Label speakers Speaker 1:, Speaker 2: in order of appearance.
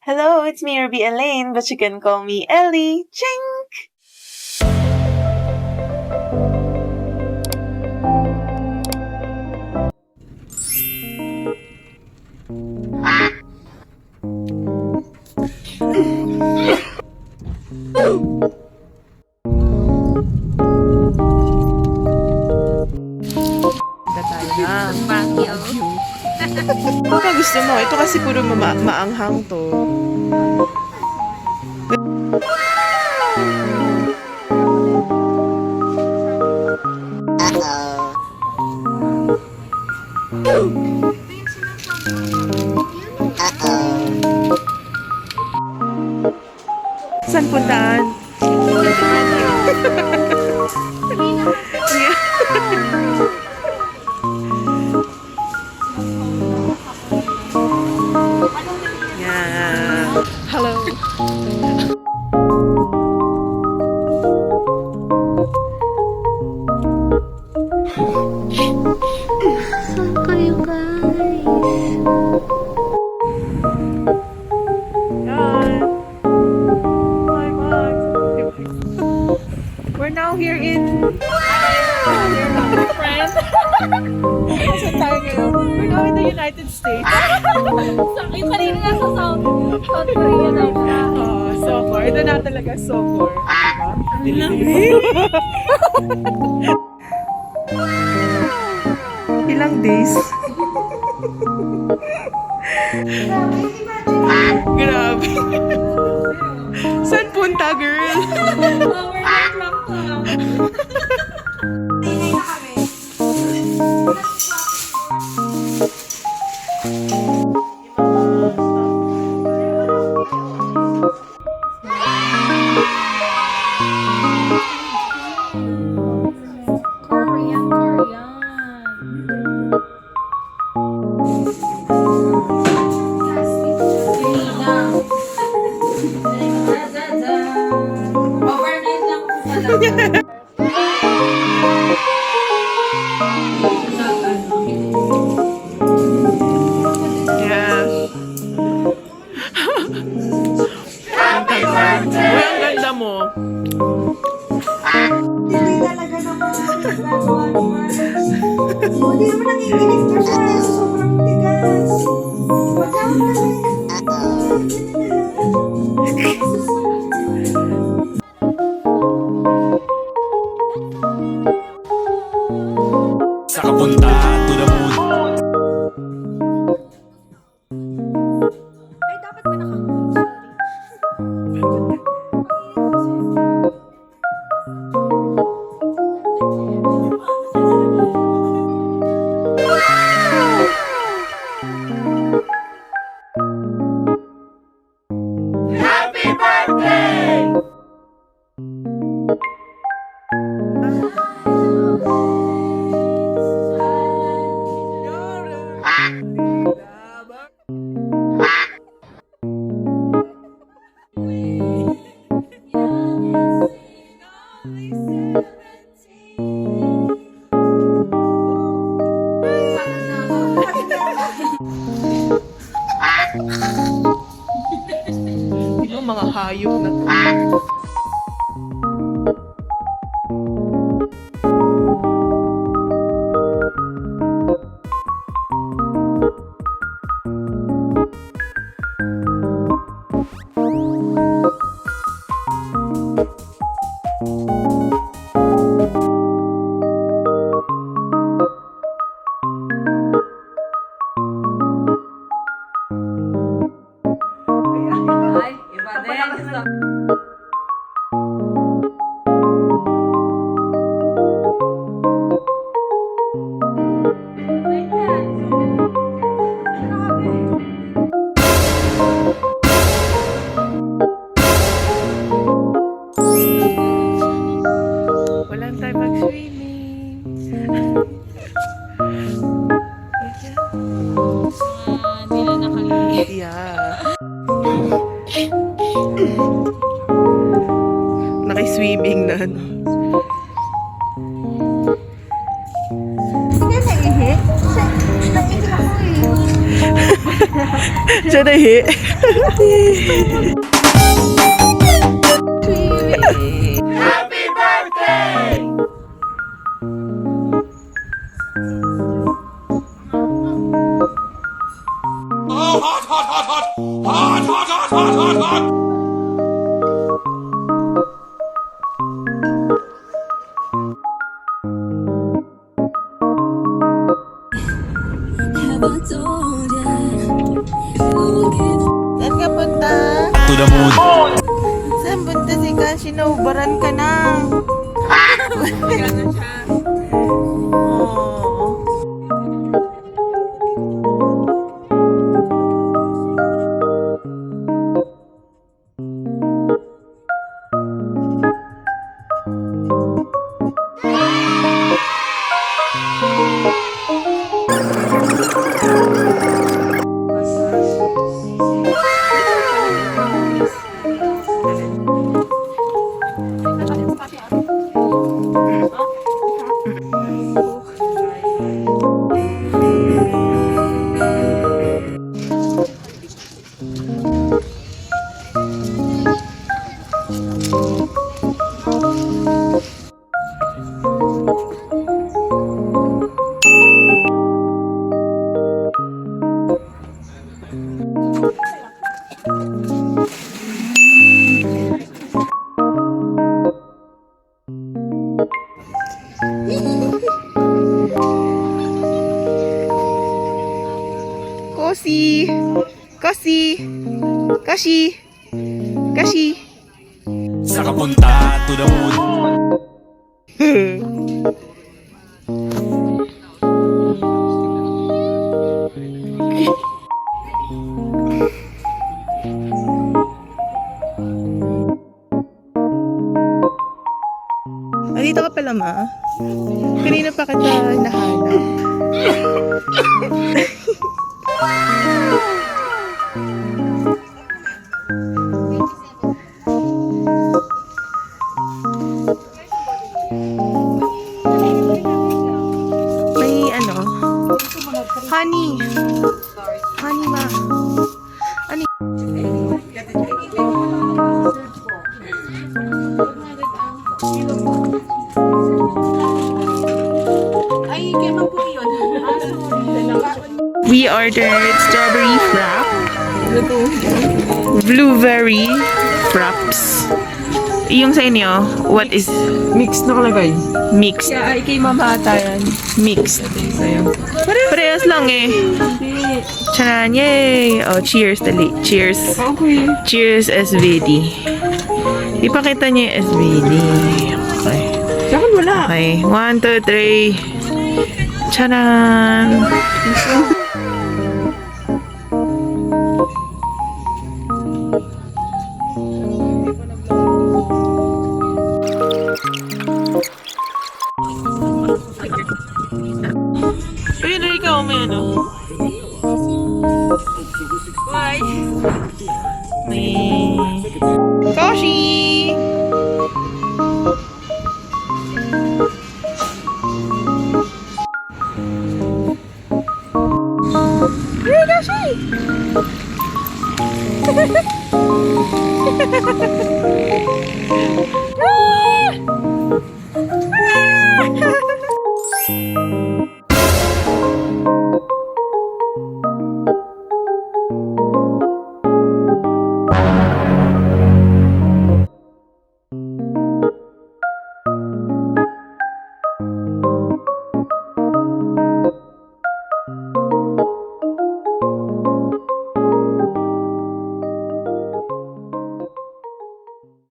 Speaker 1: Hello, it's me, Ruby Elaine, but you can call me Ellie. Chink!
Speaker 2: Baka gusto mo. Ito kasi puro maanghang to. Saan puntaan? Hello.
Speaker 3: Saan kayo, guys?
Speaker 2: We're now here in... friend. Saan tayo ngayon? We're now in the United States.
Speaker 3: Yung kanina nasa South Korea na siya.
Speaker 2: So far. Ito na talaga so far. Diba? Ilang days? Grabe. Saan punta, girl?
Speaker 3: Overnight lang to.
Speaker 2: Yes. Uy, ang ganda mo.
Speaker 4: Hindi talaga naman nagagawa naman. Hindi naman nanginginig ka siya. Sobrang tigas. Wala na
Speaker 5: Sa kapunta to the moon.
Speaker 4: Ay, dapat ba nakakulit?
Speaker 5: Happy birthday!
Speaker 2: Yung mga hayop na to.
Speaker 3: Evangelista.
Speaker 2: Walang time mag-swimming.
Speaker 3: Hindi na nakalimutan.
Speaker 2: Yeah. Naki-swimming na.
Speaker 4: Hindi na ihi. Naihi ako eh.
Speaker 2: Siya na hehe. Saan ka punta?
Speaker 5: To the moon.
Speaker 2: Saan punta si Kashi? Naubaran ka na.
Speaker 3: Ganun siya.
Speaker 2: Oh. Kosi! Kosi! Kashi! Kashi!
Speaker 5: Sa kapunta to the moon.
Speaker 2: Dito ka pala, ma. Kanina pa kita hinahanap. May ano? Honey. Honey, ma. Ano?
Speaker 3: Ay, kaya man po yun.
Speaker 2: We ordered strawberry frap, blueberry fraps. Yung sa inyo, what is
Speaker 6: Mix nakalagay.
Speaker 2: mixed?
Speaker 6: Kaya ay kay mama ata yan.
Speaker 2: Mixed.
Speaker 6: Sa'yo.
Speaker 2: Parehas lang eh.
Speaker 6: Hindi.
Speaker 2: Charan, yay! Oh, cheers, dali. Cheers.
Speaker 6: Okay.
Speaker 2: Cheers, SVD. Ipakita niyo yung SVD. Okay.
Speaker 6: Sa akin wala.
Speaker 2: Okay. 1, 2, 3. Charan! Ayun na ikaw, may ano? Why? May... Koshi! Hey, Koshi!